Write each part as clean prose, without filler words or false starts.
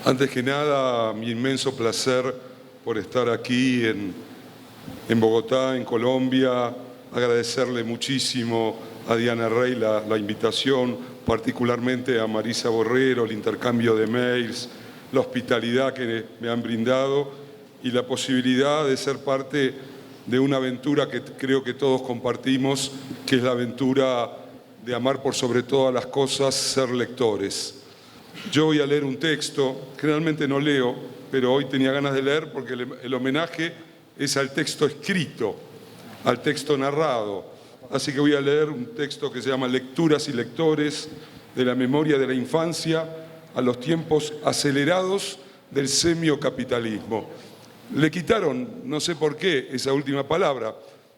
Antes que nada, mi inmenso placer por estar aquí en Bogotá, en Colombia. Agradecerle muchísimo a Diana Rey la invitación, particularmente a Marisa Borrero, el intercambio de mails, la hospitalidad que me han brindado y la posibilidad de ser parte de una aventura que creo que todos compartimos, que es la aventura de amar por sobre todas las cosas, ser lectores. Yo voy a leer un texto, generalmente no leo, pero hoy tenía ganas de leer porque el homenaje es al texto escrito, al texto narrado. Así que voy a leer un texto que se llama Lecturas y lectores, de la memoria de la infancia a los tiempos acelerados del semiocapitalismo. Le quitaron, no sé por qué, esa última palabra.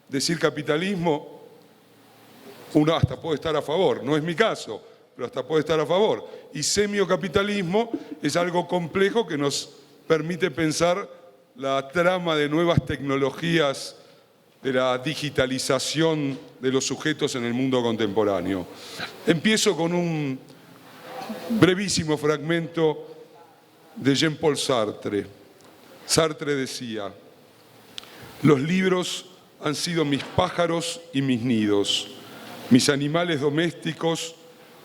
Decir capitalismo, uno hasta puede estar a favor, no es mi caso, pero hasta puede estar a favor. Y semiocapitalismo es algo complejo que nos permite pensar la trama de nuevas tecnologías de la digitalización de los sujetos en el mundo contemporáneo. Empiezo con un brevísimo fragmento de Jean-Paul Sartre. Sartre decía: los libros han sido mis pájaros y mis nidos, mis animales domésticos,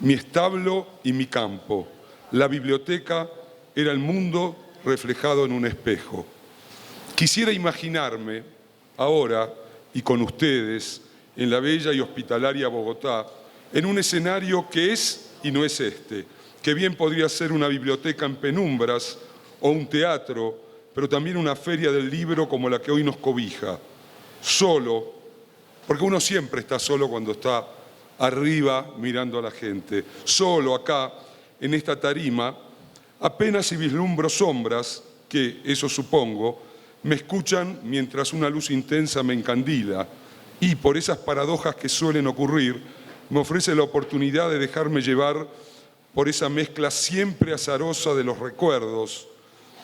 mi establo y mi campo. La biblioteca era el mundo reflejado en un espejo. Quisiera imaginarme ahora, y con ustedes, en la bella y hospitalaria Bogotá, en un escenario que es y no es este, que bien podría ser una biblioteca en penumbras o un teatro, pero también una feria del libro como la que hoy nos cobija. Solo, porque uno siempre está solo cuando está arriba mirando a la gente. Solo acá, en esta tarima, apenas si vislumbro sombras que, eso supongo, me escuchan mientras una luz intensa me encandila y, por esas paradojas que suelen ocurrir, me ofrece la oportunidad de dejarme llevar por esa mezcla siempre azarosa de los recuerdos,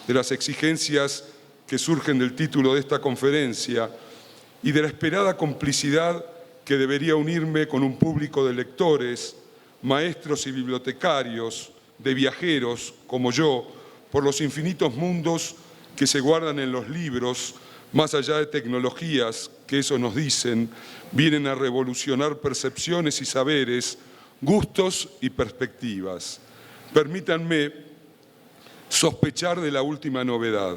de las exigencias que surgen del título de esta conferencia y de la esperada complicidad que debería unirme con un público de lectores, maestros y bibliotecarios, de viajeros como yo, por los infinitos mundos que se guardan en los libros, más allá de tecnologías que, eso nos dicen, vienen a revolucionar percepciones y saberes, gustos y perspectivas. Permítanme sospechar de la última novedad.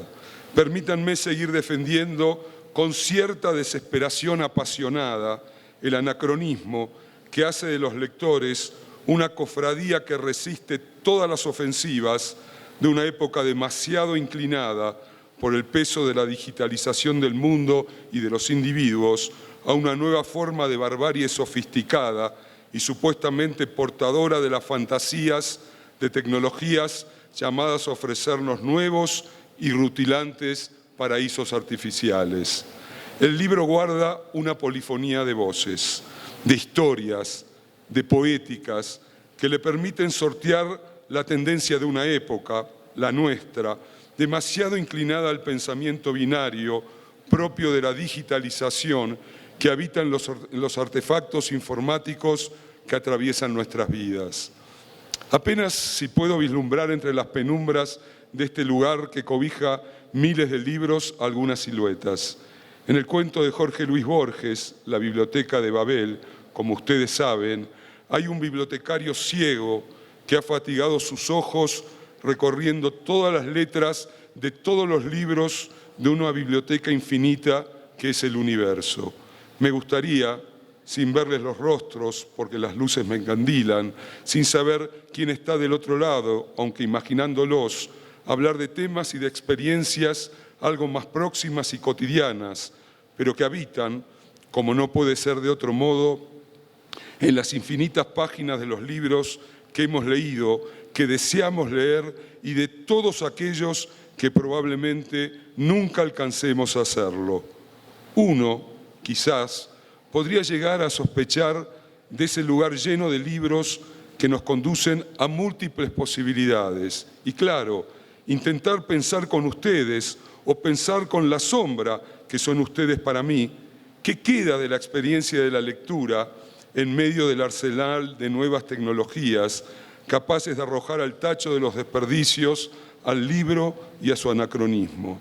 Permítanme seguir defendiendo con cierta desesperación apasionada el anacronismo que hace de los lectores una cofradía que resiste todas las ofensivas de una época demasiado inclinada por el peso de la digitalización del mundo y de los individuos a una nueva forma de barbarie sofisticada y supuestamente portadora de las fantasías de tecnologías llamadas a ofrecernos nuevos y rutilantes paraísos artificiales. El libro guarda una polifonía de voces, de historias, de poéticas, que le permiten sortear la tendencia de una época, la nuestra, demasiado inclinada al pensamiento binario propio de la digitalización que habita en los artefactos informáticos que atraviesan nuestras vidas. Apenas si puedo vislumbrar entre las penumbras de este lugar que cobija miles de libros algunas siluetas. En el cuento de Jorge Luis Borges, La biblioteca de Babel, como ustedes saben, hay un bibliotecario ciego que ha fatigado sus ojos recorriendo todas las letras de todos los libros de una biblioteca infinita que es el universo. Me gustaría, sin verles los rostros, porque las luces me encandilan, sin saber quién está del otro lado, aunque imaginándolos, hablar de temas y de experiencias algo más próximas y cotidianas, pero que habitan, como no puede ser de otro modo, en las infinitas páginas de los libros que hemos leído, que deseamos leer y de todos aquellos que probablemente nunca alcancemos a hacerlo. Uno, quizás, podría llegar a sospechar de ese lugar lleno de libros que nos conducen a múltiples posibilidades. Y claro, intentar pensar con ustedes o pensar con la sombra que son ustedes para mí, ¿qué queda de la experiencia de la lectura en medio del arsenal de nuevas tecnologías capaces de arrojar al tacho de los desperdicios, al libro y a su anacronismo.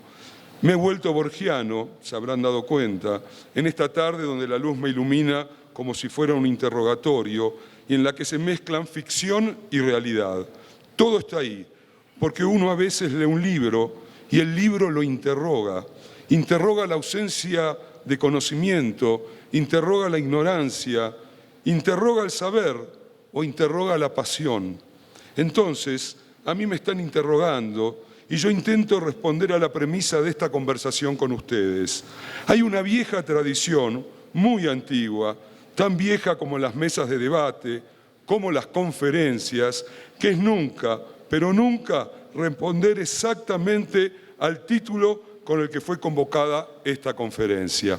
Me he vuelto borgiano, se habrán dado cuenta, en esta tarde donde la luz me ilumina como si fuera un interrogatorio y en la que se mezclan ficción y realidad. Todo está ahí, porque uno a veces lee un libro y el libro lo interroga. Interroga la ausencia de conocimiento, interroga la ignorancia, interroga el saber o interroga la pasión. Entonces, a mí me están interrogando y yo intento responder a la premisa de esta conversación con ustedes. Hay una vieja tradición, muy antigua, tan vieja como las mesas de debate, como las conferencias, que es nunca, pero nunca responder exactamente al título con el que fue convocada esta conferencia.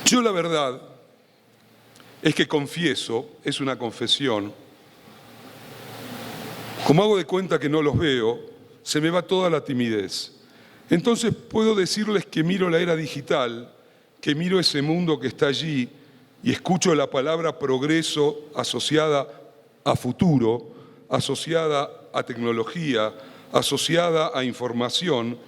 Yo la verdad es que confieso, es una confesión, como hago de cuenta que no los veo, se me va toda la timidez. Entonces puedo decirles que miro la era digital, que miro ese mundo que está allí y escucho la palabra progreso asociada a futuro, asociada a tecnología, asociada a información,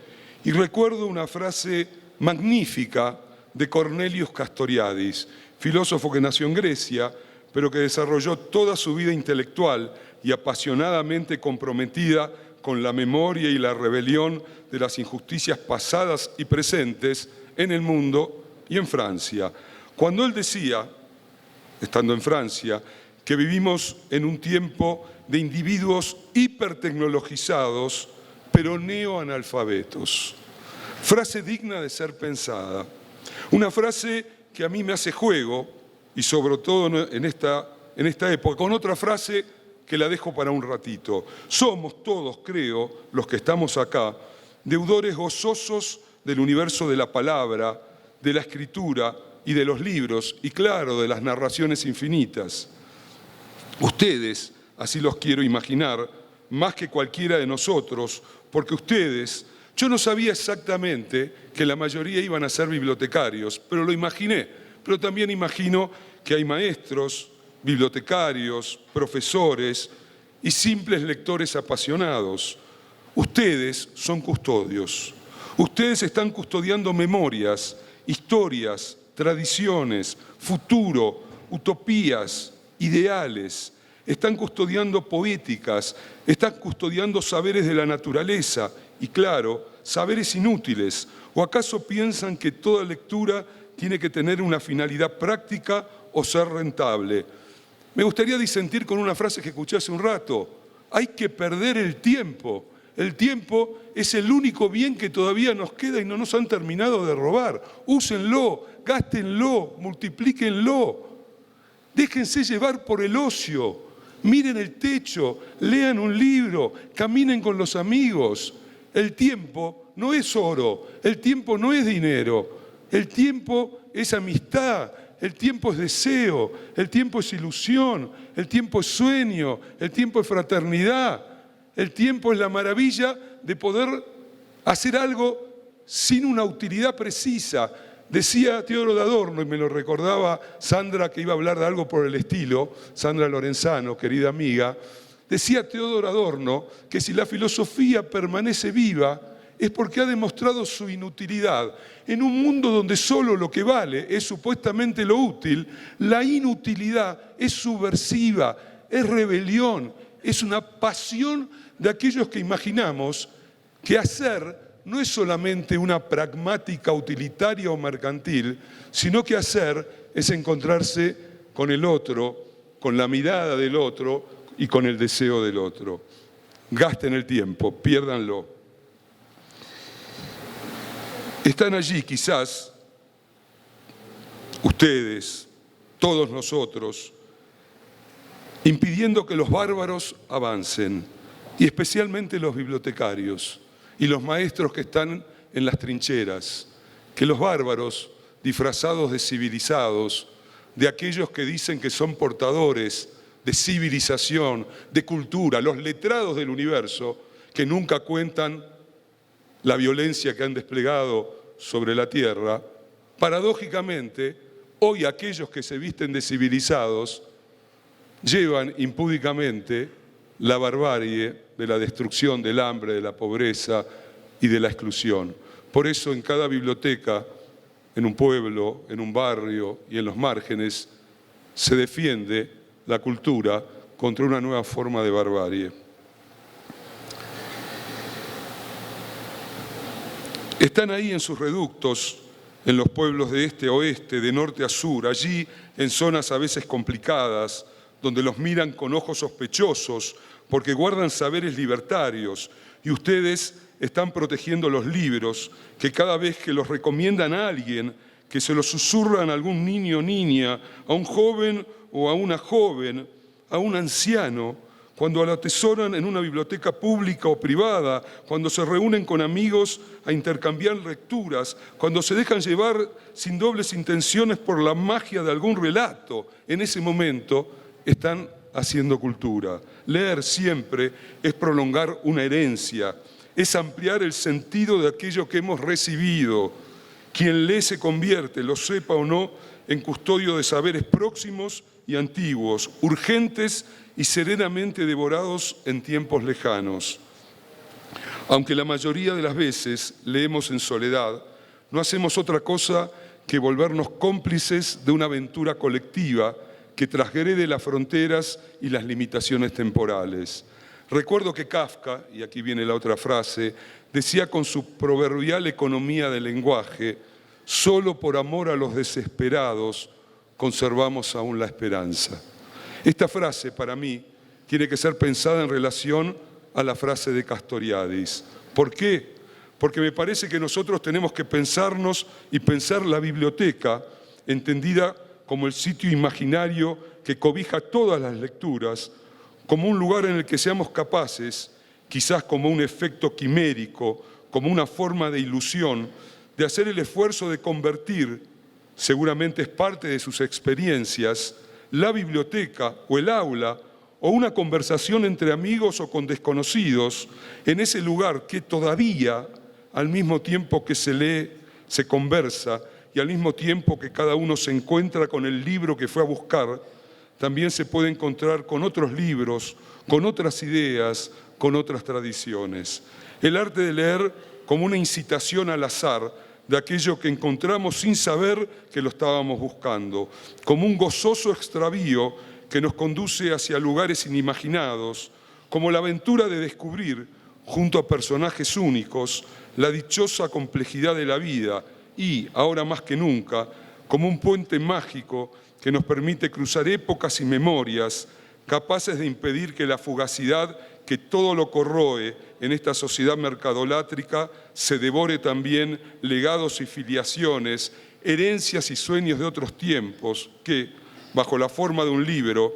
y recuerdo una frase magnífica de Cornelius Castoriadis, filósofo que nació en Grecia, pero que desarrolló toda su vida intelectual y apasionadamente comprometida con la memoria y la rebelión de las injusticias pasadas y presentes en el mundo y en Francia. Cuando él decía, estando en Francia, que vivimos en un tiempo de individuos hipertecnologizados, pero neoanalfabetos. Frase digna de ser pensada. Una frase que a mí me hace juego, y sobre todo en esta época, con otra frase que la dejo para un ratito. Somos todos, creo, los que estamos acá, deudores gozosos del universo de la palabra, de la escritura y de los libros, y claro, de las narraciones infinitas. Ustedes, así los quiero imaginar, más que cualquiera de nosotros, porque ustedes, yo no sabía exactamente que la mayoría iban a ser bibliotecarios, pero lo imaginé, pero también imagino que hay maestros, bibliotecarios, profesores y simples lectores apasionados. Ustedes son custodios. Ustedes están custodiando memorias, historias, tradiciones, futuro, utopías, ideales. Están custodiando poéticas, están custodiando saberes de la naturaleza y, claro, saberes inútiles. ¿O acaso piensan que toda lectura tiene que tener una finalidad práctica o ser rentable? Me gustaría disentir con una frase que escuché hace un rato. Hay que perder el tiempo. El tiempo es el único bien que todavía nos queda y no nos han terminado de robar. Úsenlo, gástenlo, multiplíquenlo. Déjense llevar por el ocio. Miren el techo, lean un libro, caminen con los amigos. El tiempo no es oro, el tiempo no es dinero, el tiempo es amistad. El tiempo es deseo, el tiempo es ilusión, el tiempo es sueño, el tiempo es fraternidad, el tiempo es la maravilla de poder hacer algo sin una utilidad precisa. Decía Teodoro Adorno, y me lo recordaba Sandra, que iba a hablar de algo por el estilo, Sandra Lorenzano, querida amiga, decía Teodoro Adorno que si la filosofía permanece viva, es porque ha demostrado su inutilidad. En un mundo donde solo lo que vale es supuestamente lo útil, la inutilidad es subversiva, es rebelión, es una pasión de aquellos que imaginamos que hacer no es solamente una pragmática utilitaria o mercantil, sino que hacer es encontrarse con el otro, con la mirada del otro y con el deseo del otro. Gasten el tiempo, piérdanlo. Están allí quizás ustedes, todos nosotros, impidiendo que los bárbaros avancen, y especialmente los bibliotecarios y los maestros que están en las trincheras, que los bárbaros, disfrazados de civilizados, de aquellos que dicen que son portadores de civilización, de cultura, los letrados del universo, que nunca cuentan la violencia que han desplegado sobre la tierra, Paradójicamente, hoy aquellos que se visten de civilizados llevan impúdicamente la barbarie de la destrucción, del hambre, de la pobreza y de la exclusión. Por eso en cada biblioteca, en un pueblo, en un barrio y en los márgenes, se defiende la cultura contra una nueva forma de barbarie. Están ahí en sus reductos, en los pueblos de este a oeste, de norte a sur, allí en zonas a veces complicadas, donde los miran con ojos sospechosos porque guardan saberes libertarios y ustedes están protegiendo los libros que cada vez que los recomiendan a alguien, que se los susurran a algún niño o niña, a un joven o a una joven, a un anciano, cuando lo atesoran en una biblioteca pública o privada, cuando se reúnen con amigos a intercambiar lecturas, cuando se dejan llevar sin dobles intenciones por la magia de algún relato, en ese momento están haciendo cultura. Leer siempre es prolongar una herencia, es ampliar el sentido de aquello que hemos recibido. Quien lee se convierte, lo sepa o no, en custodio de saberes próximos y antiguos, urgentes y serenamente devorados en tiempos lejanos. Aunque la mayoría de las veces leemos en soledad, no hacemos otra cosa que volvernos cómplices de una aventura colectiva que transgrede las fronteras y las limitaciones temporales. Recuerdo que Kafka, y aquí viene la otra frase, decía con su proverbial economía del lenguaje: solo por amor a los desesperados conservamos aún la esperanza. Esta frase, para mí, tiene que ser pensada en relación a la frase de Castoriadis. ¿Por qué? Porque me parece que nosotros tenemos que pensarnos y pensar la biblioteca, entendida como el sitio imaginario que cobija todas las lecturas, como un lugar en el que seamos capaces, quizás como un efecto quimérico, como una forma de ilusión, de hacer el esfuerzo de convertir, seguramente es parte de sus experiencias, la biblioteca o el aula o una conversación entre amigos o con desconocidos en ese lugar que todavía, al mismo tiempo que se lee, se conversa y al mismo tiempo que cada uno se encuentra con el libro que fue a buscar, también se puede encontrar con otros libros, con otras ideas, con otras tradiciones. El arte de leer como una incitación al azar de aquello que encontramos sin saber que lo estábamos buscando, como un gozoso extravío que nos conduce hacia lugares inimaginados, como la aventura de descubrir, junto a personajes únicos, la dichosa complejidad de la vida y, ahora más que nunca, como un puente mágico que nos permite cruzar épocas y memorias, capaces de impedir que la fugacidad que todo lo corroe en esta sociedad mercadolátrica se devore también legados y filiaciones, herencias y sueños de otros tiempos que, bajo la forma de un libro,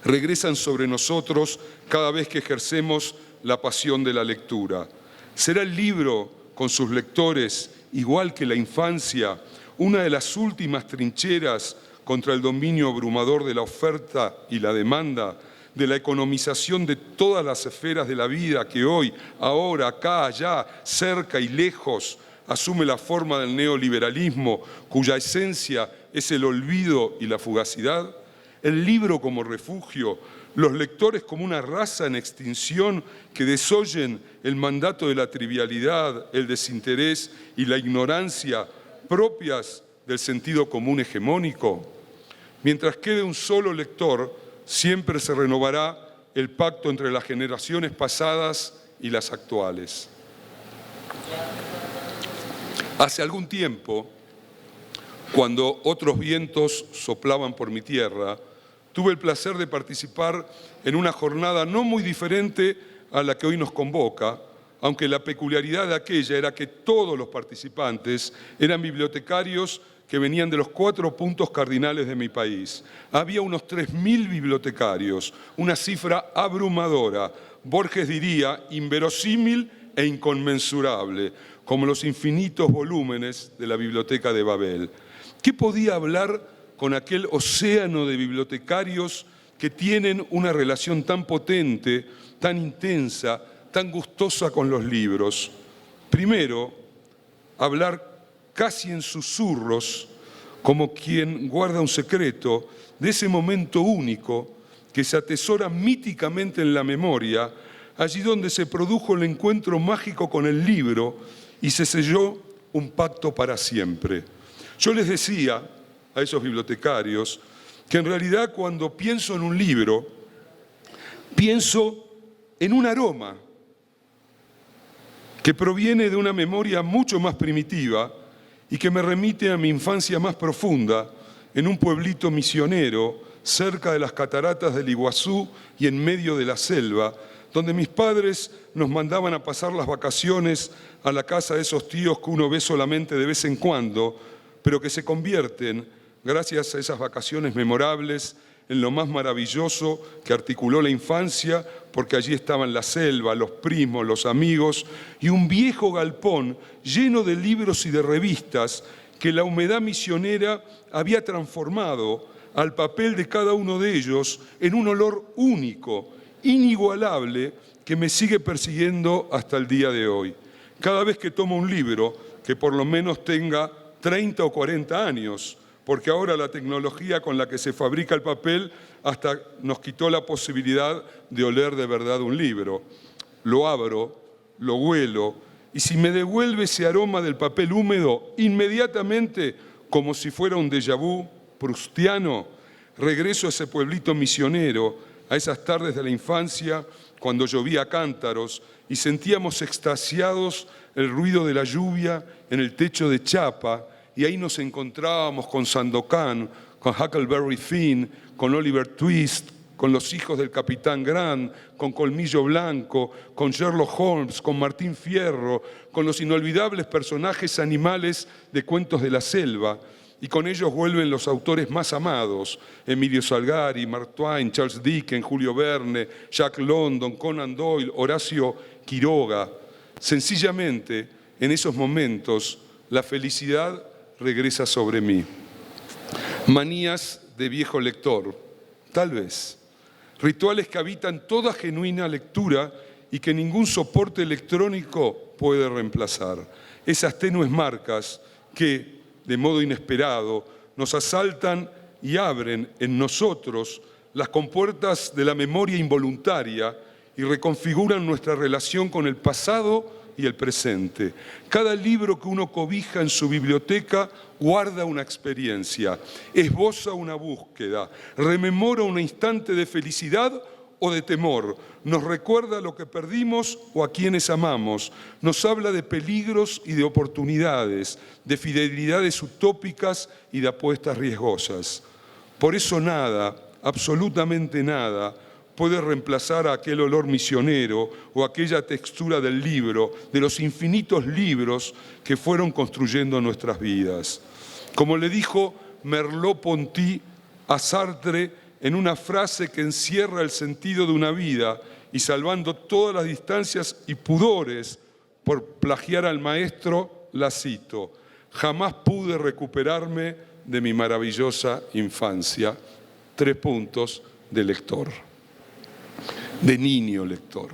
regresan sobre nosotros cada vez que ejercemos la pasión de la lectura. ¿Será el libro, con sus lectores, igual que la infancia, una de las últimas trincheras contra el dominio abrumador de la oferta y la demanda, de la economización de todas las esferas de la vida que hoy, ahora, acá, allá, cerca y lejos, asume la forma del neoliberalismo, cuya esencia es el olvido y la fugacidad? El libro como refugio, los lectores como una raza en extinción que desoyen el mandato de la trivialidad, el desinterés y la ignorancia propias del sentido común hegemónico. Mientras quede un solo lector, siempre se renovará el pacto entre las generaciones pasadas y las actuales. Hace algún tiempo, cuando otros vientos soplaban por mi tierra, tuve el placer de participar en una jornada no muy diferente a la que hoy nos convoca, aunque la peculiaridad de aquella era que todos los participantes eran bibliotecarios que venían de los 4 puntos cardinales de mi país. Había unos 3.000 bibliotecarios, una cifra abrumadora, Borges diría inverosímil e inconmensurable, como los infinitos volúmenes de la Biblioteca de Babel. ¿Qué podía hablar con aquel océano de bibliotecarios que tienen una relación tan potente, tan intensa, tan gustosa con los libros? Primero, hablar casi en susurros, como quien guarda un secreto, de ese momento único que se atesora míticamente en la memoria, allí donde se produjo el encuentro mágico con el libro y se selló un pacto para siempre. Yo les decía a esos bibliotecarios que en realidad cuando pienso en un libro, pienso en un aroma que proviene de una memoria mucho más primitiva y que me remite a mi infancia más profunda en un pueblito misionero cerca de las cataratas del Iguazú y en medio de la selva, donde mis padres nos mandaban a pasar las vacaciones a la casa de esos tíos que uno ve solamente de vez en cuando, pero que se convierten, gracias a esas vacaciones memorables, en lo más maravilloso que articuló la infancia, porque allí estaban la selva, los primos, los amigos y un viejo galpón lleno de libros y de revistas que la humedad misionera había transformado al papel de cada uno de ellos en un olor único, inigualable, que me sigue persiguiendo hasta el día de hoy. Cada vez que tomo un libro, que por lo menos tenga 30 o 40 años, porque ahora la tecnología con la que se fabrica el papel hasta nos quitó la posibilidad de oler de verdad un libro. Lo abro, lo huelo, y si me devuelve ese aroma del papel húmedo, inmediatamente, como si fuera un déjà vu proustiano, regreso a ese pueblito misionero, a esas tardes de la infancia, cuando llovía a cántaros y sentíamos extasiados el ruido de la lluvia en el techo de chapa, y ahí nos encontrábamos con Sandokan, con Huckleberry Finn, con Oliver Twist, con los hijos del Capitán Grant, con Colmillo Blanco, con Sherlock Holmes, con Martín Fierro, con los inolvidables personajes animales de Cuentos de la Selva. Y con ellos vuelven los autores más amados, Emilio Salgari, Mark Twain, Charles Dickens, Julio Verne, Jack London, Conan Doyle, Horacio Quiroga. Sencillamente, en esos momentos, la felicidad regresa sobre mí. Manías de viejo lector, tal vez. Rituales que habitan toda genuina lectura y que ningún soporte electrónico puede reemplazar. Esas tenues marcas que, de modo inesperado, nos asaltan y abren en nosotros las compuertas de la memoria involuntaria y reconfiguran nuestra relación con el pasado y el presente. Cada libro que uno cobija en su biblioteca guarda una experiencia, esboza una búsqueda, rememora un instante de felicidad o de temor, nos recuerda lo que perdimos o a quienes amamos, nos habla de peligros y de oportunidades, de fidelidades utópicas y de apuestas riesgosas. Por eso nada, absolutamente nada, puede reemplazar a aquel olor misionero o aquella textura del libro, de los infinitos libros que fueron construyendo nuestras vidas. Como le dijo Merleau-Ponty a Sartre en una frase que encierra el sentido de una vida y salvando todas las distancias y pudores por plagiar al maestro, la cito: jamás pude recuperarme de mi maravillosa infancia. 3 puntos de lector, de niño lector.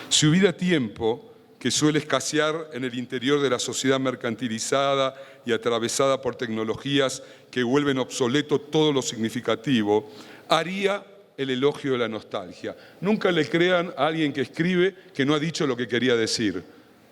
Si hubiera tiempo, que suele escasear en el interior de la sociedad mercantilizada y atravesada por tecnologías que vuelven obsoleto todo lo significativo, haría el elogio de la nostalgia. Nunca le crean a alguien que escribe que no ha dicho lo que quería decir.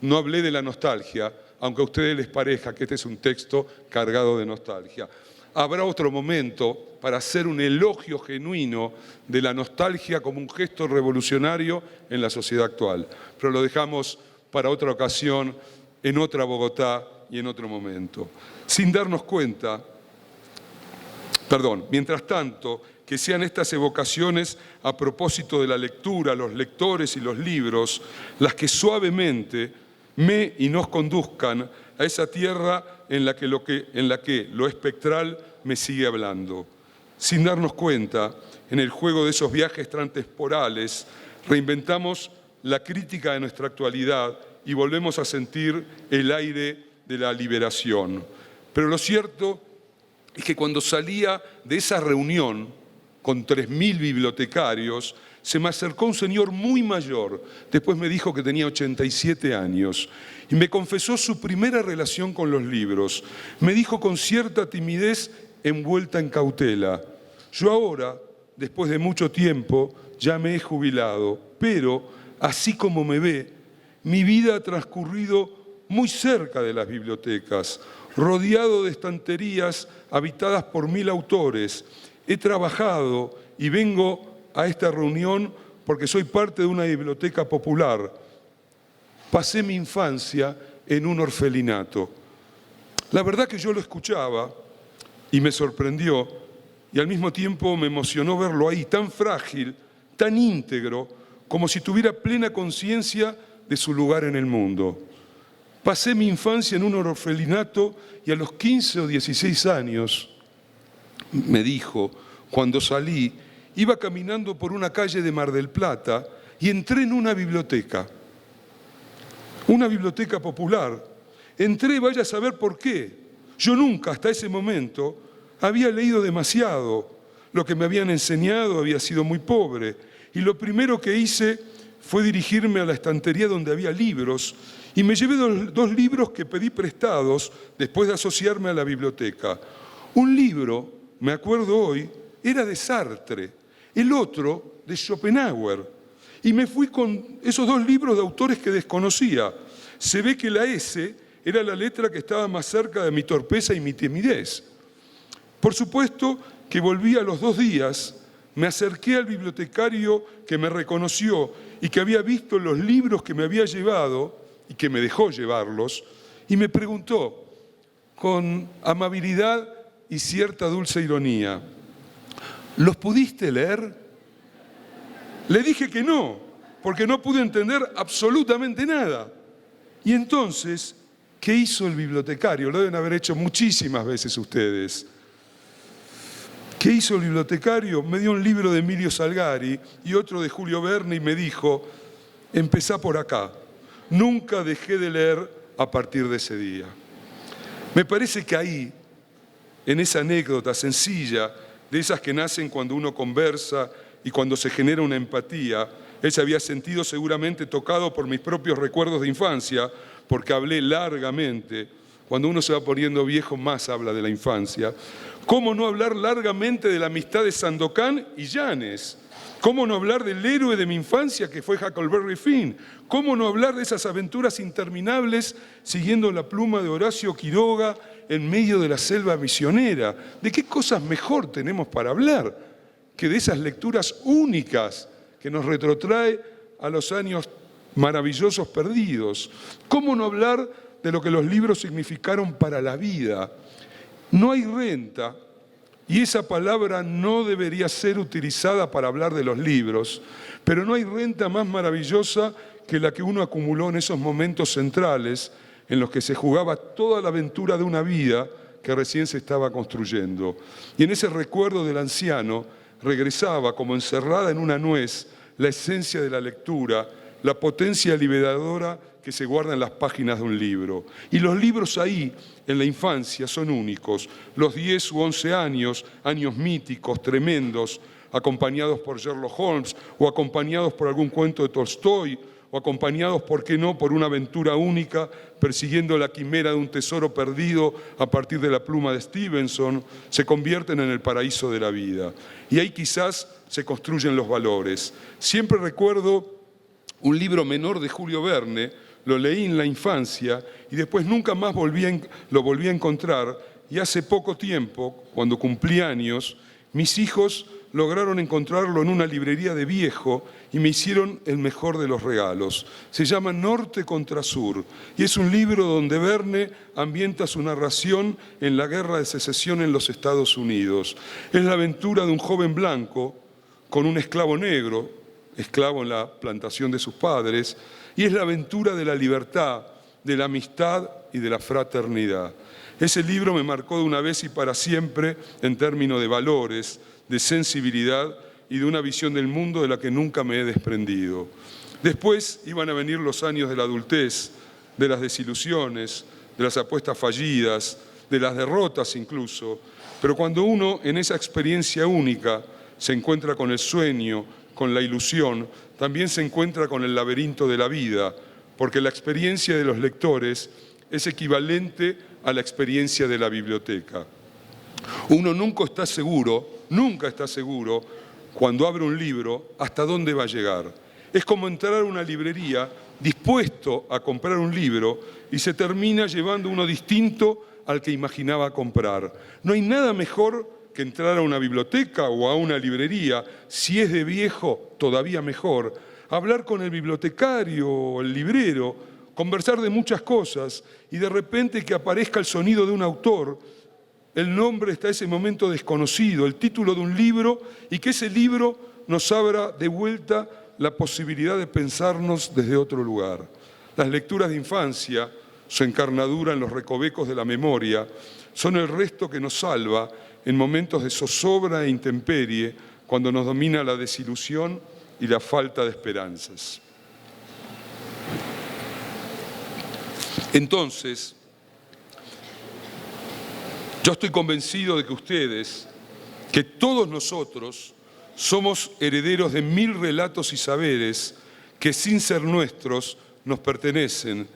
No hablé de la nostalgia, aunque a ustedes les parezca que este es un texto cargado de nostalgia. Habrá otro momento para hacer un elogio genuino de la nostalgia como un gesto revolucionario en la sociedad actual. Pero lo dejamos para otra ocasión, en otra Bogotá y en otro momento. Sin darnos cuenta, mientras tanto, que sean estas evocaciones a propósito de la lectura, los lectores y los libros, las que suavemente me y nos conduzcan a esa tierra en la que lo espectral me sigue hablando. Sin darnos cuenta, en el juego de esos viajes transtemporales, reinventamos la crítica de nuestra actualidad y volvemos a sentir el aire de la liberación. Pero lo cierto es que cuando salía de esa reunión con 3.000 bibliotecarios, se me acercó un señor muy mayor, después me dijo que tenía 87 años, y me confesó su primera relación con los libros. Me dijo con cierta timidez envuelta en cautela: yo ahora, después de mucho tiempo, ya me he jubilado, pero, así como me ve, mi vida ha transcurrido muy cerca de las bibliotecas, rodeado de estanterías habitadas por 1000 autores. He trabajado y vengo a esta reunión porque soy parte de una biblioteca popular. Pasé mi infancia en un orfelinato. La verdad que yo lo escuchaba y me sorprendió, y al mismo tiempo me emocionó verlo ahí, tan frágil, tan íntegro, como si tuviera plena conciencia de su lugar en el mundo. Pasé mi infancia en un orfelinato y a los 15 o 16 años, me dijo, cuando salí, iba caminando por una calle de Mar del Plata y entré en una biblioteca popular. Entré, vaya a saber por qué. Yo nunca, hasta ese momento, había leído demasiado. Lo que me habían enseñado había sido muy pobre. Y lo primero que hice fue dirigirme a la estantería donde había libros y me llevé dos libros que pedí prestados después de asociarme a la biblioteca. Un libro, me acuerdo hoy, era de Sartre, el otro de Schopenhauer. Y me fui con esos 2 libros de autores que desconocía. Se ve que la S era la letra que estaba más cerca de mi torpeza y mi timidez. Por supuesto que volví a los 2 días, me acerqué al bibliotecario que me reconoció y que había visto los libros que me había llevado y que me dejó llevarlos, y me preguntó con amabilidad y cierta dulce ironía: ¿los pudiste leer? Le dije que no, porque no pude entender absolutamente nada. Y entonces, ¿qué hizo el bibliotecario? Lo deben haber hecho muchísimas veces ustedes. ¿Qué hizo el bibliotecario? Me dio un libro de Emilio Salgari y otro de Julio Verne y me dijo: empezá por acá. Nunca dejé de leer a partir de ese día. Me parece que ahí, en esa anécdota sencilla, de esas que nacen cuando uno conversa y cuando se genera una empatía, él se había sentido seguramente tocado por mis propios recuerdos de infancia, porque hablé largamente. Cuando uno se va poniendo viejo, más habla de la infancia. ¿Cómo no hablar largamente de la amistad de Sandokan y Yanes? ¿Cómo no hablar del héroe de mi infancia que fue Huckleberry Finn? ¿Cómo no hablar de esas aventuras interminables siguiendo la pluma de Horacio Quiroga en medio de la selva misionera? ¿De qué cosas mejor tenemos para hablar que de esas lecturas únicas que nos retrotrae a los años maravillosos perdidos? ¿Cómo no hablar de lo que los libros significaron para la vida? No hay renta, y esa palabra no debería ser utilizada para hablar de los libros, pero no hay renta más maravillosa que la que uno acumuló en esos momentos centrales en los que se jugaba toda la aventura de una vida que recién se estaba construyendo. Y en ese recuerdo del anciano regresaba como encerrada en una nuez la esencia de la lectura, la potencia liberadora que se guarda en las páginas de un libro. Y los libros ahí, en la infancia, son únicos. Los 10 u 11 años, años míticos, tremendos, acompañados por Sherlock Holmes, o acompañados por algún cuento de Tolstoy, o acompañados, ¿por qué no?, por una aventura única, persiguiendo la quimera de un tesoro perdido a partir de la pluma de Stevenson, se convierten en el paraíso de la vida. Y ahí quizás se construyen los valores. Siempre recuerdo un libro menor de Julio Verne, lo leí en la infancia y después nunca más lo volví a encontrar, y hace poco tiempo, cuando cumplí años, mis hijos lograron encontrarlo en una librería de viejo y me hicieron el mejor de los regalos. Se llama Norte contra Sur y es un libro donde Verne ambienta su narración en la Guerra de Secesión en los Estados Unidos. Es la aventura de un joven blanco con un esclavo negro, esclavo en la plantación de sus padres, y es la aventura de la libertad, de la amistad y de la fraternidad. Ese libro me marcó de una vez y para siempre en términos de valores, de sensibilidad y de una visión del mundo de la que nunca me he desprendido. Después iban a venir los años de la adultez, de las desilusiones, de las apuestas fallidas, de las derrotas incluso, pero cuando uno en esa experiencia única se encuentra con el sueño con la ilusión, también se encuentra con el laberinto de la vida, porque la experiencia de los lectores es equivalente a la experiencia de la biblioteca. Uno nunca está seguro, cuando abre un libro, hasta dónde va a llegar. Es como entrar a una librería dispuesto a comprar un libro y se termina llevando uno distinto al que imaginaba comprar. No hay nada mejor que entrar a una biblioteca o a una librería, si es de viejo, todavía mejor, hablar con el bibliotecario o el librero, conversar de muchas cosas y de repente que aparezca el sonido de un autor, el nombre hasta ese momento desconocido, el título de un libro y que ese libro nos abra de vuelta la posibilidad de pensarnos desde otro lugar. Las lecturas de infancia, su encarnadura en los recovecos de la memoria, son el resto que nos salva en momentos de zozobra e intemperie, cuando nos domina la desilusión y la falta de esperanzas. Entonces, yo estoy convencido de que ustedes, que todos nosotros, somos herederos de 1000 relatos y saberes que sin ser nuestros nos pertenecen.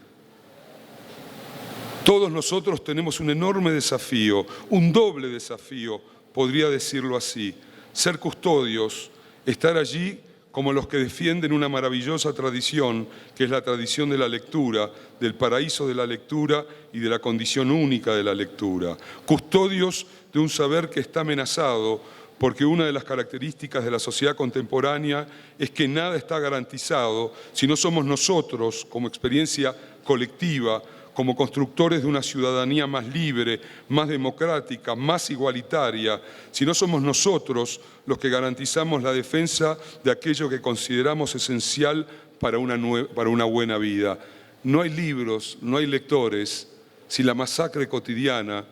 Todos nosotros tenemos un enorme desafío, un doble desafío, podría decirlo así: ser custodios, estar allí como los que defienden una maravillosa tradición, que es la tradición de la lectura, del paraíso de la lectura y de la condición única de la lectura. Custodios de un saber que está amenazado, porque una de las características de la sociedad contemporánea es que nada está garantizado si no somos nosotros, como experiencia colectiva, como constructores de una ciudadanía más libre, más democrática, más igualitaria, si no somos nosotros los que garantizamos la defensa de aquello que consideramos esencial para una buena vida. No hay libros, no hay lectores, si la masacre cotidiana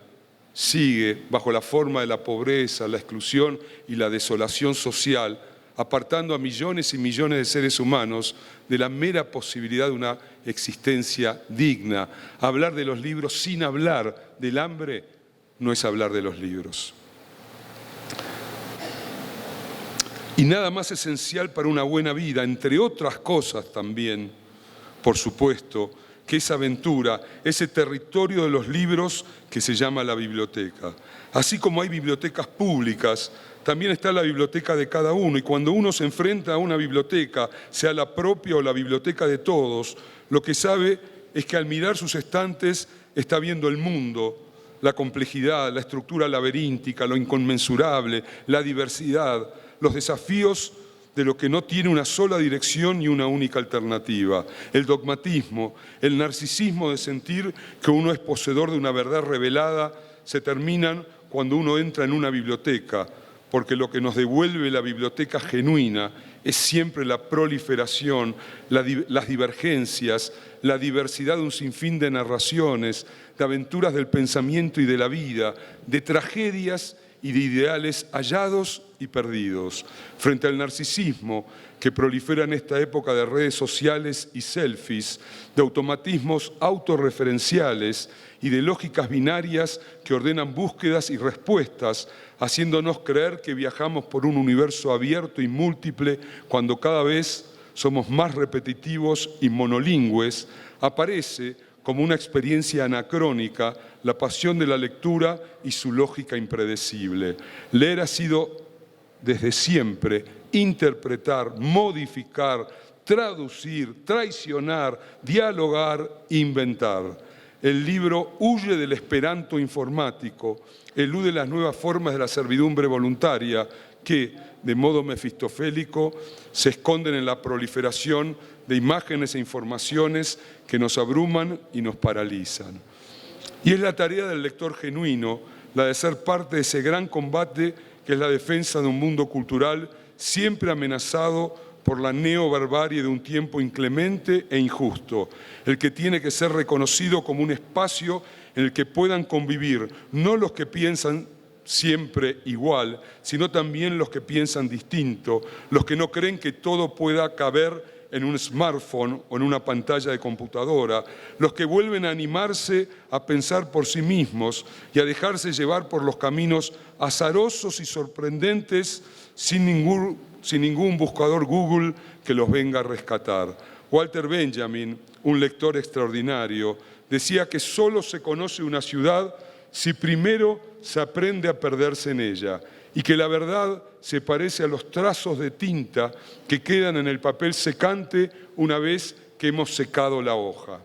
sigue bajo la forma de la pobreza, la exclusión y la desolación social, apartando a millones y millones de seres humanos de la mera posibilidad de una existencia digna. Hablar de los libros sin hablar del hambre no es hablar de los libros. Y nada más esencial para una buena vida, entre otras cosas también, por supuesto, que esa aventura, ese territorio de los libros que se llama la biblioteca. Así como hay bibliotecas públicas, también está la biblioteca de cada uno, y cuando uno se enfrenta a una biblioteca, sea la propia o la biblioteca de todos, lo que sabe es que al mirar sus estantes está viendo el mundo, la complejidad, la estructura laberíntica, lo inconmensurable, la diversidad, los desafíos de lo que no tiene una sola dirección ni una única alternativa. El dogmatismo, el narcisismo de sentir que uno es poseedor de una verdad revelada, se terminan cuando uno entra en una biblioteca, porque lo que nos devuelve la biblioteca genuina es siempre la proliferación, las divergencias, la diversidad de un sinfín de narraciones, de aventuras del pensamiento y de la vida, de tragedias y de ideales hallados y perdidos. Frente al narcisismo que prolifera en esta época de redes sociales y selfies, de automatismos autorreferenciales y de lógicas binarias que ordenan búsquedas y respuestas, haciéndonos creer que viajamos por un universo abierto y múltiple cuando cada vez somos más repetitivos y monolingües, aparece como una experiencia anacrónica la pasión de la lectura y su lógica impredecible. Leer ha sido desde siempre interpretar, modificar, traducir, traicionar, dialogar, inventar. El libro huye del esperanto informático, elude las nuevas formas de la servidumbre voluntaria que, de modo mefistofélico, se esconden en la proliferación de imágenes e informaciones que nos abruman y nos paralizan. Y es la tarea del lector genuino, la de ser parte de ese gran combate que es la defensa de un mundo cultural siempre amenazado por la neobarbarie de un tiempo inclemente e injusto, el que tiene que ser reconocido como un espacio en el que puedan convivir no los que piensan siempre igual, sino también los que piensan distinto, los que no creen que todo pueda caber en un smartphone o en una pantalla de computadora, los que vuelven a animarse a pensar por sí mismos y a dejarse llevar por los caminos azarosos y sorprendentes sin sin ningún buscador Google que los venga a rescatar. Walter Benjamin, un lector extraordinario, decía que solo se conoce una ciudad si primero se aprende a perderse en ella, y que la verdad se parece a los trazos de tinta que quedan en el papel secante una vez que hemos secado la hoja.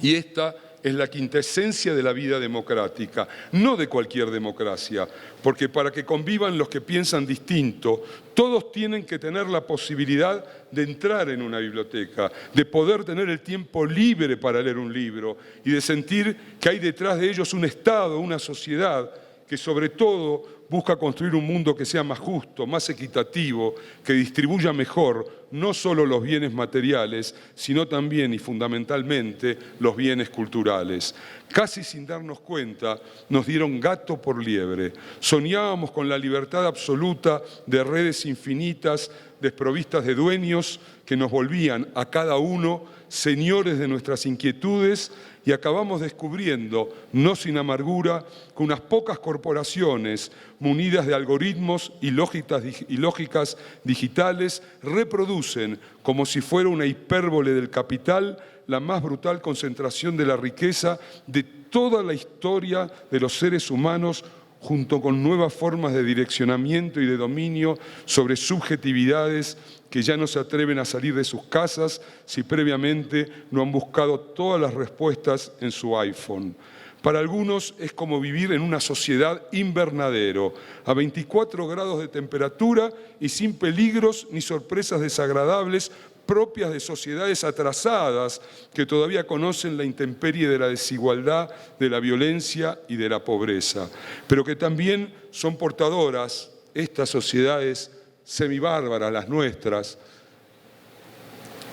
Y esta es la quintesencia de la vida democrática, no de cualquier democracia, porque para que convivan los que piensan distinto, todos tienen que tener la posibilidad de entrar en una biblioteca, de poder tener el tiempo libre para leer un libro y de sentir que hay detrás de ellos un Estado, una sociedad que sobre todo busca construir un mundo que sea más justo, más equitativo, que distribuya mejor no solo los bienes materiales, sino también y fundamentalmente los bienes culturales. Casi sin darnos cuenta, nos dieron gato por liebre. Soñábamos con la libertad absoluta de redes infinitas, desprovistas de dueños, que nos volvían a cada uno señores de nuestras inquietudes, y acabamos descubriendo, no sin amargura, que unas pocas corporaciones munidas de algoritmos y lógicas digitales reproducen, como si fuera una hipérbole del capital, la más brutal concentración de la riqueza de toda la historia de los seres humanos, junto con nuevas formas de direccionamiento y de dominio sobre subjetividades que ya no se atreven a salir de sus casas si previamente no han buscado todas las respuestas en su iPhone. Para algunos es como vivir en una sociedad invernadero, a 24 grados de temperatura y sin peligros ni sorpresas desagradables propias de sociedades atrasadas que todavía conocen la intemperie de la desigualdad, de la violencia y de la pobreza, pero que también son portadoras, estas sociedades semibárbaras, las nuestras.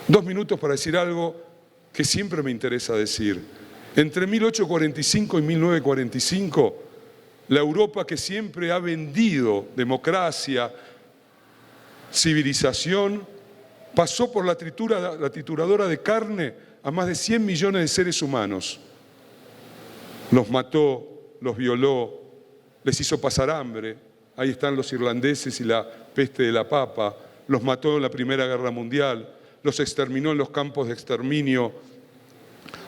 2 minutos para decir algo que siempre me interesa decir. Entre 1845 y 1945, la Europa que siempre ha vendido democracia, civilización, pasó por la trituradora de carne a más de 100 millones de seres humanos. Los mató, los violó, les hizo pasar hambre. Ahí están los irlandeses y la peste de la papa. Los mató en la Primera Guerra Mundial. Los exterminó en los campos de exterminio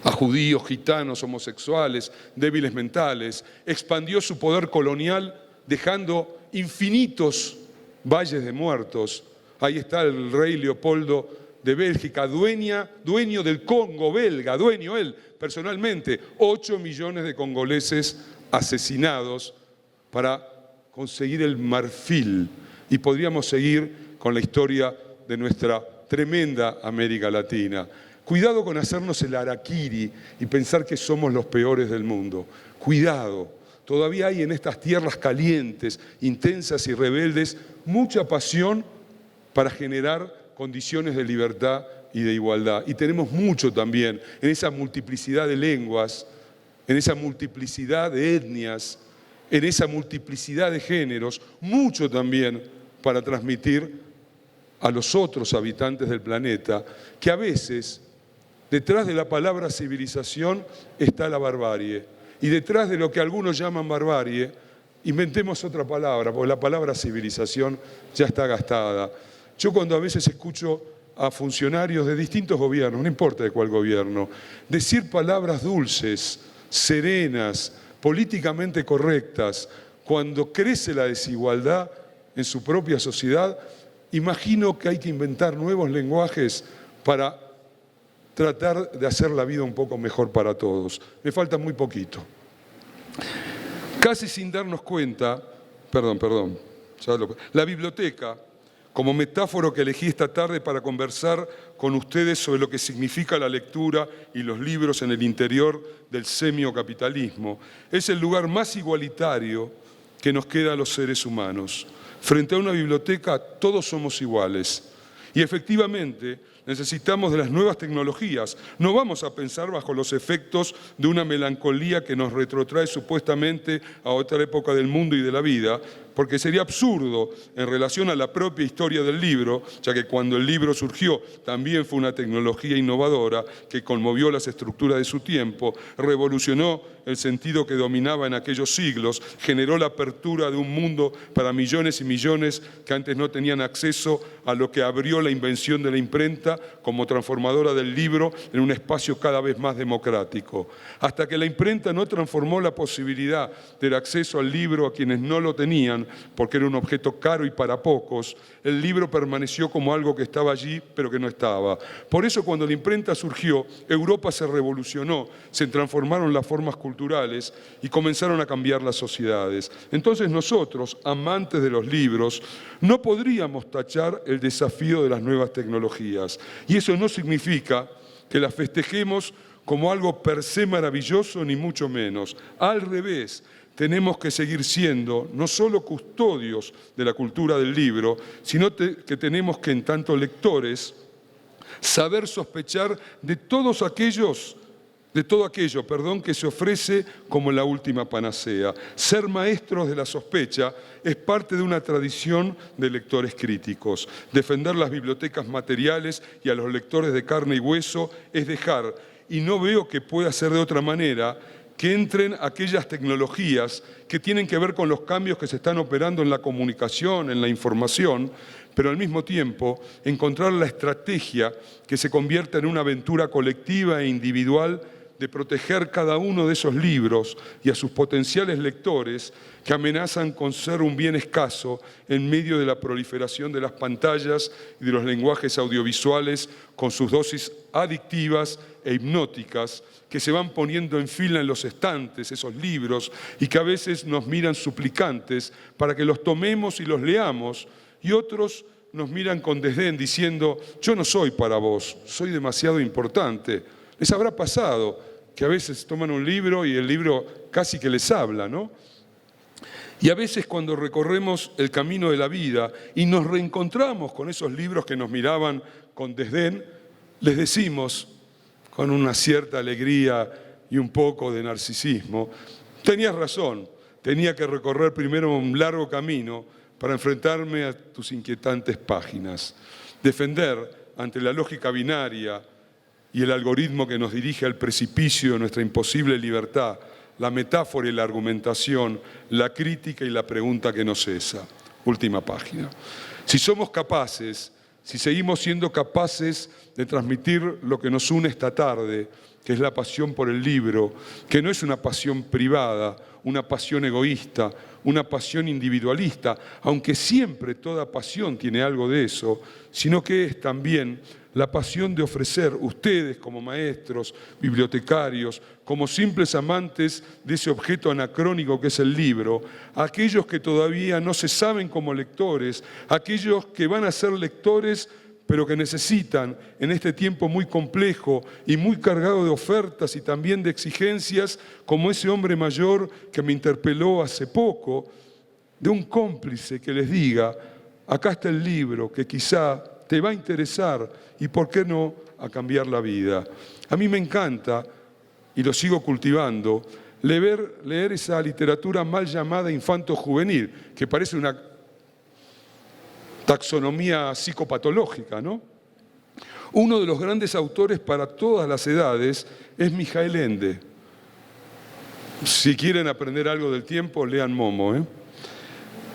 a judíos, gitanos, homosexuales, débiles mentales. Expandió su poder colonial dejando infinitos valles de muertos. Ahí está el rey Leopoldo de Bélgica, dueño del Congo belga, dueño él personalmente, 8 millones de congoleses asesinados para conseguir el marfil. Y podríamos seguir con la historia de nuestra tremenda América Latina. Cuidado con hacernos el harakiri y pensar que somos los peores del mundo. Cuidado, todavía hay en estas tierras calientes, intensas y rebeldes mucha pasión para generar condiciones de libertad y de igualdad. Y tenemos mucho también en esa multiplicidad de lenguas, en esa multiplicidad de etnias, en esa multiplicidad de géneros, mucho también para transmitir a los otros habitantes del planeta, que a veces, detrás de la palabra civilización está la barbarie. Y detrás de lo que algunos llaman barbarie, inventemos otra palabra, porque la palabra civilización ya está gastada. Yo cuando a veces escucho a funcionarios de distintos gobiernos, no importa de cuál gobierno, decir palabras dulces, serenas, políticamente correctas, cuando crece la desigualdad en su propia sociedad, imagino que hay que inventar nuevos lenguajes para tratar de hacer la vida un poco mejor para todos. Me falta muy poquito. Casi sin darnos cuenta, la biblioteca, como metáfora que elegí esta tarde para conversar con ustedes sobre lo que significa la lectura y los libros en el interior del semiocapitalismo, es el lugar más igualitario que nos queda a los seres humanos. Frente a una biblioteca todos somos iguales y efectivamente necesitamos de las nuevas tecnologías. No vamos a pensar bajo los efectos de una melancolía que nos retrotrae supuestamente a otra época del mundo y de la vida, porque sería absurdo en relación a la propia historia del libro, ya que cuando el libro surgió también fue una tecnología innovadora que conmovió las estructuras de su tiempo, revolucionó el sentido que dominaba en aquellos siglos, generó la apertura de un mundo para millones y millones que antes no tenían acceso a lo que abrió la invención de la imprenta como transformadora del libro en un espacio cada vez más democrático. Hasta que la imprenta no transformó la posibilidad del acceso al libro a quienes no lo tenían, porque era un objeto caro y para pocos, el libro permaneció como algo que estaba allí, pero que no estaba. Por eso, cuando la imprenta surgió, Europa se revolucionó, se transformaron las formas culturales y comenzaron a cambiar las sociedades. Entonces nosotros, amantes de los libros, no podríamos tachar el desafío de las nuevas tecnologías. Y eso no significa que las festejemos como algo per se maravilloso, ni mucho menos. Al revés, tenemos que seguir siendo no solo custodios de la cultura del libro, sino que tenemos que, en tanto lectores, saber sospechar de todo aquello, que se ofrece como la última panacea. Ser maestros de la sospecha es parte de una tradición de lectores críticos. Defender las bibliotecas materiales y a los lectores de carne y hueso es dejar, y no veo que pueda ser de otra manera, que entren aquellas tecnologías que tienen que ver con los cambios que se están operando en la comunicación, en la información, pero al mismo tiempo encontrar la estrategia que se convierta en una aventura colectiva e individual de proteger cada uno de esos libros y a sus potenciales lectores que amenazan con ser un bien escaso en medio de la proliferación de las pantallas y de los lenguajes audiovisuales con sus dosis adictivas e hipnóticas que se van poniendo en fila en los estantes, esos libros, y que a veces nos miran suplicantes para que los tomemos y los leamos, y otros nos miran con desdén diciendo: yo no soy para vos, soy demasiado importante. Les habrá pasado que a veces toman un libro y el libro casi que les habla, ¿no? Y a veces cuando recorremos el camino de la vida y nos reencontramos con esos libros que nos miraban con desdén, les decimos con una cierta alegría y un poco de narcisismo: tenías razón, tenía que recorrer primero un largo camino para enfrentarme a tus inquietantes páginas. Defender ante la lógica binaria y el algoritmo que nos dirige al precipicio de nuestra imposible libertad, la metáfora y la argumentación, la crítica y la pregunta que no cesa. Última página. Si somos capaces, si seguimos siendo capaces de transmitir lo que nos une esta tarde, que es la pasión por el libro, que no es una pasión privada, una pasión egoísta, una pasión individualista, aunque siempre toda pasión tiene algo de eso, sino que es también la pasión de ofrecer, ustedes como maestros, bibliotecarios, como simples amantes de ese objeto anacrónico que es el libro, a aquellos que todavía no se saben como lectores, a aquellos que van a ser lectores pero que necesitan en este tiempo muy complejo y muy cargado de ofertas y también de exigencias, como ese hombre mayor que me interpeló hace poco, de un cómplice que les diga: acá está el libro que quizá te va a interesar y por qué no a cambiar la vida. A mí me encanta, y lo sigo cultivando, leer esa literatura mal llamada infanto-juvenil, que parece una taxonomía psicopatológica, ¿no? Uno de los grandes autores para todas las edades es Mijael Ende. Si quieren aprender algo del tiempo, lean Momo, ¿eh?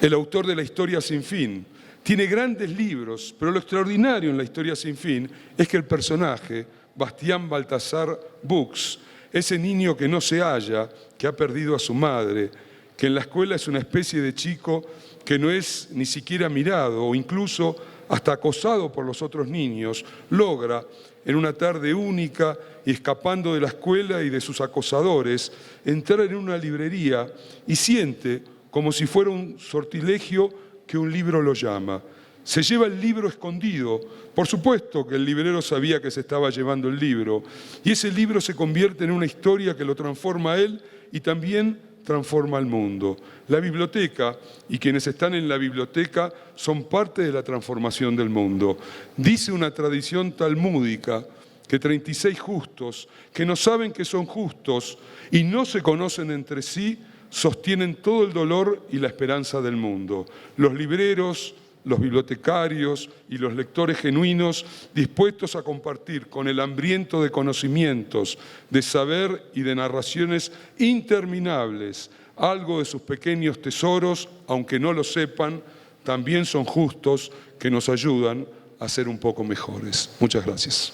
El autor de La historia sin fin. Tiene grandes libros, pero lo extraordinario en La historia sin fin es que el personaje, Bastián Baltasar Bux, ese niño que no se halla, que ha perdido a su madre, que en la escuela es una especie de chico que no es ni siquiera mirado o incluso hasta acosado por los otros niños, logra, en una tarde única y escapando de la escuela y de sus acosadores, entrar en una librería y siente, como si fuera un sortilegio, que un libro lo llama. Se lleva el libro escondido. Por supuesto que el librero sabía que se estaba llevando el libro, y ese libro se convierte en una historia que lo transforma a él y también transforma el mundo. La biblioteca y quienes están en la biblioteca son parte de la transformación del mundo. Dice una tradición talmúdica que 36 justos, que no saben que son justos y no se conocen entre sí, sostienen todo el dolor y la esperanza del mundo. Los libreros, los bibliotecarios y los lectores genuinos dispuestos a compartir con el hambriento de conocimientos, de saber y de narraciones interminables algo de sus pequeños tesoros, aunque no lo sepan, también son justos que nos ayudan a ser un poco mejores. Muchas gracias.